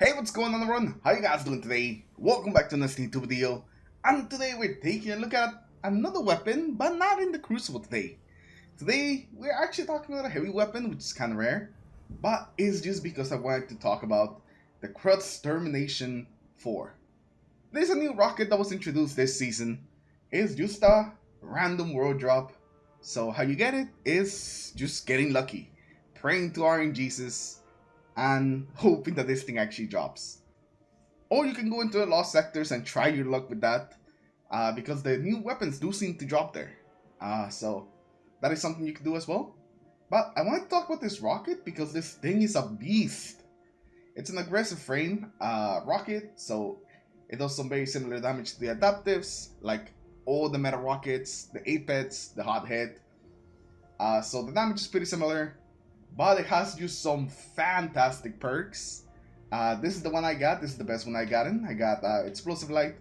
Hey, what's going on everyone? How you guys doing today? Welcome back to another YouTube video. And today we're taking a look at another weapon, but not in the Crucible today. Today, we're actually talking about a heavy weapon, which is kind of rare. But it's just because I wanted to talk about the Crux Termination 4. There's a new rocket that was introduced this season. It's just a random world drop. So how you get it is just getting lucky. Praying to RNGesus and hoping that this thing actually drops. Or you can go into the lost sectors and try your luck with that, because the new weapons do seem to drop there. So that is something you can do as well. But I want to talk about this rocket because this thing is a beast. It's an aggressive frame rocket, so it does some very similar damage to the adaptives, like all the meta rockets, the Apex, the Hothead. So the damage is pretty similar. But it has just some fantastic perks. This is the one I got. This is the best one I got in. I got Explosive Light,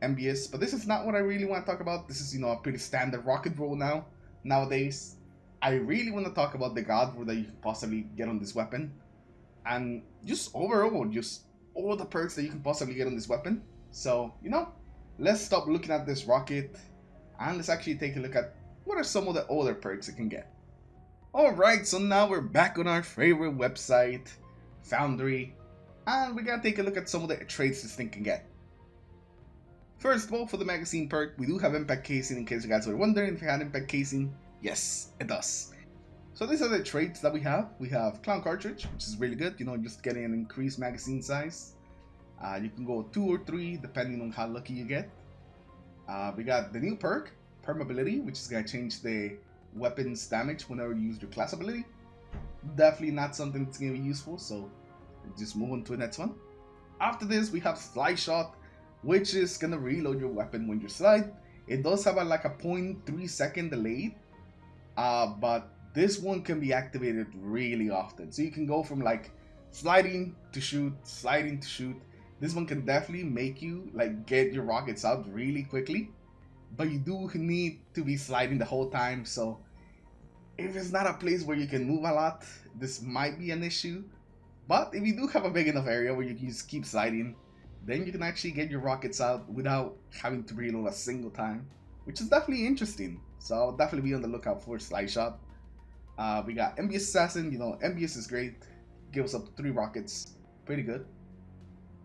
MBS. But this is not what I really want to talk about. This is, a pretty standard rocket roll nowadays. I really want to talk about the God roll that you can possibly get on this weapon. And just overall, just all the perks that you can possibly get on this weapon. So, let's stop looking at this rocket. And let's actually take a look at what are some of the other perks it can get. Alright, so now we're back on our favorite website, Foundry, and we're gonna take a look at some of the traits this thing can get. First of all, for the magazine perk, we do have impact casing. In case you guys were wondering if it had impact casing, yes, it does. So these are the traits that we have. We have Clown Cartridge, which is really good, just getting an increased magazine size. You can go 2 or 3 depending on how lucky you get. We got the new perk, Permeability, which is gonna change the weapons damage whenever you use your class ability. Definitely not something that's going to be useful, so just move on to the next one. After this, we have Slide Shot, which is going to reload your weapon when you slide. It does have a 0.3 second delay, but this one can be activated really often. So you can go from sliding to shoot, sliding to shoot. This one can definitely make you get your rockets out really quickly. But you do need to be sliding the whole time, so if it's not a place where you can move a lot, this might be an issue. But if you do have a big enough area where you can just keep sliding, then you can actually get your rockets out without having to reload a single time, which is definitely interesting. So I'll definitely be on the lookout for Slide Shot. We got MBS Assassin. MBS is great, gives up 3 rockets, pretty good.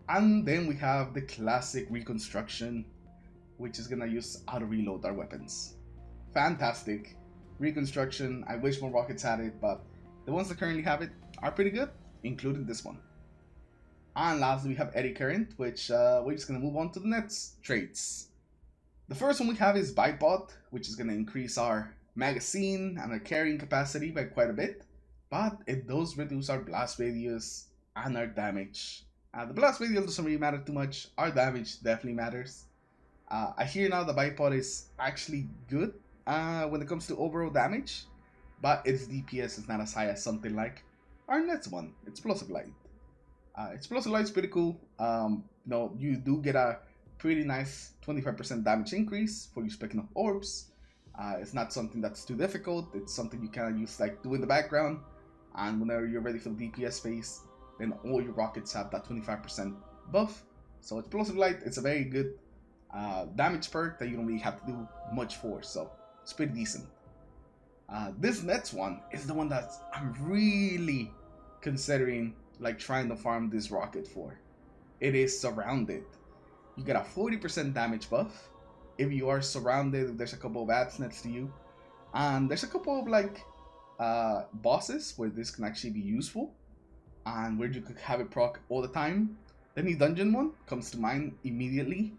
And then we have the classic Reconstruction, which is gonna use how to reload our weapons. Fantastic. Reconstruction, I wish more rockets had it, but the ones that currently have it are pretty good, including this one. And lastly, we have Eddy Current, which we're just gonna move on to the next traits. The first one we have is Bipod, which is gonna increase our magazine and our carrying capacity by quite a bit, but it does reduce our blast radius and our damage. The blast radius doesn't really matter too much, our damage definitely matters. I hear now the Bipod is actually good when it comes to overall damage, but its DPS is not as high as something like our next one, Explosive Light. Explosive Light is pretty cool. You do get a pretty nice 25% damage increase for you picking up orbs. It's not something that's too difficult. It's something you kind of use do in the background, and whenever you're ready for the DPS phase, then all your rockets have that 25% buff. So Explosive Light, it's a very good damage perk that you don't really have to do much for, so it's pretty decent. This next one is the one that I'm really considering trying to farm this rocket for. It is Surrounded. You get a 40% damage buff if you are surrounded, if there's a couple of ads next to you, and there's a couple of bosses where this can actually be useful and where you could have it proc all the time. The new dungeon one comes to mind immediately.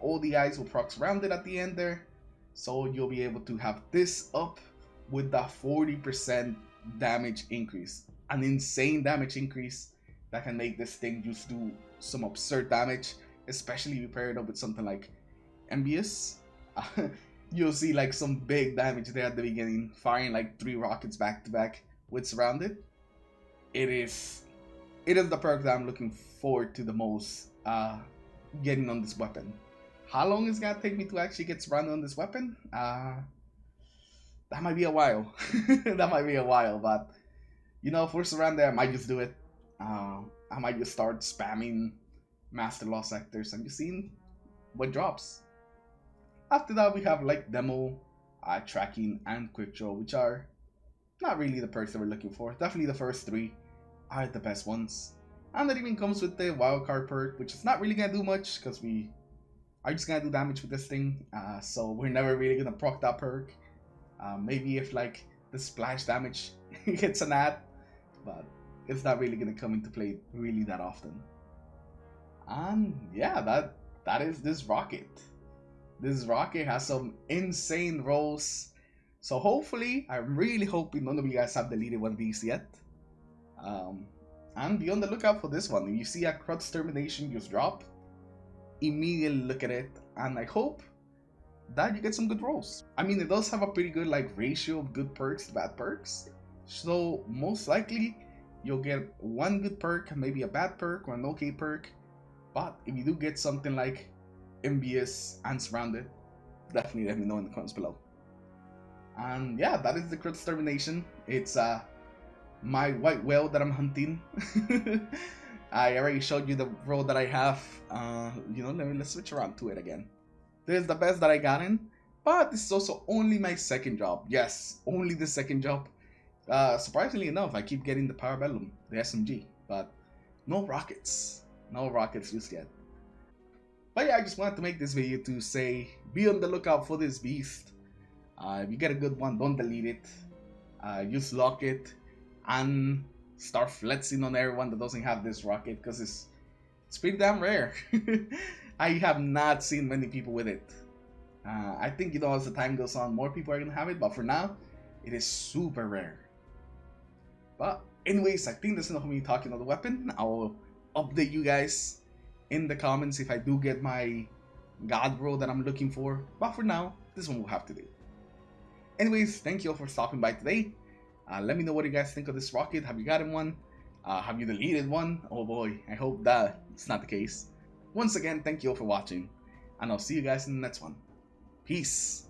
All the eyes will proc Surrounded at the end there, so you'll be able to have this up with the 40% damage increase. An insane damage increase that can make this thing just do some absurd damage, especially if you pair it up with something like MBS. You'll see some big damage there at the beginning, firing 3 rockets back to back with Surrounded. It is the perk that I'm looking forward to the most, getting on this weapon. How long is it gonna take me to actually get Surrounded on this weapon? That might be a while. That might be a while, but for Surrounded, I might just do it. I might just start spamming Master Law sectors and just seeing what drops. After that, we have like Demo, Tracking, and Quick Draw, which are not really the perks that we're looking for. Definitely the first three are the best ones. And that even comes with the Wildcard perk, which is not really gonna do much because we are just gonna do damage with this thing. So we're never really gonna proc that perk. Maybe if like the splash damage hits an ad, but it's not really gonna come into play really that often. And yeah, that is this rocket. This rocket has some insane rolls. So hopefully, I'm really hoping none of you guys have deleted one of these yet. And be on the lookout for this one. If you see a Crux Termination just drop, immediately look at it. And I hope that you get some good rolls. I mean, it does have a pretty good like ratio of good perks to bad perks. So most likely, you'll get one good perk, maybe a bad perk or an okay perk. But if you do get something like Envious and Surrounded, definitely let me know in the comments below. And yeah, that is the Crux Termination. It's my white whale that I'm hunting. I already showed you the role that I have. You know, let's switch around to it again. This is the best that I got in, but this is also only my second job. Yes, only the second job. Surprisingly enough, I keep getting the Parabellum, the SMG, but no rockets. No rockets just yet. But yeah, I just wanted to make this video to say, be on the lookout for this beast. If you get a good one, don't delete it. Just lock it and start flexing on everyone that doesn't have this rocket, because it's pretty damn rare. I have not seen many people with it. I think, you know, as the time goes on, more people are gonna have it, but for now, it is super rare. But anyways, I think that's enough of me talking on the weapon. I will update you guys in the comments if I do get my god roll that I'm looking for. But for now, this one will have to do. Anyways, thank you all for stopping by today. Let me know what you guys think of this rocket. Have you gotten one? Have you deleted one? Oh boy, I hope that it's not the case. Once again, thank you all for watching, and I'll see you guys in the next one. Peace.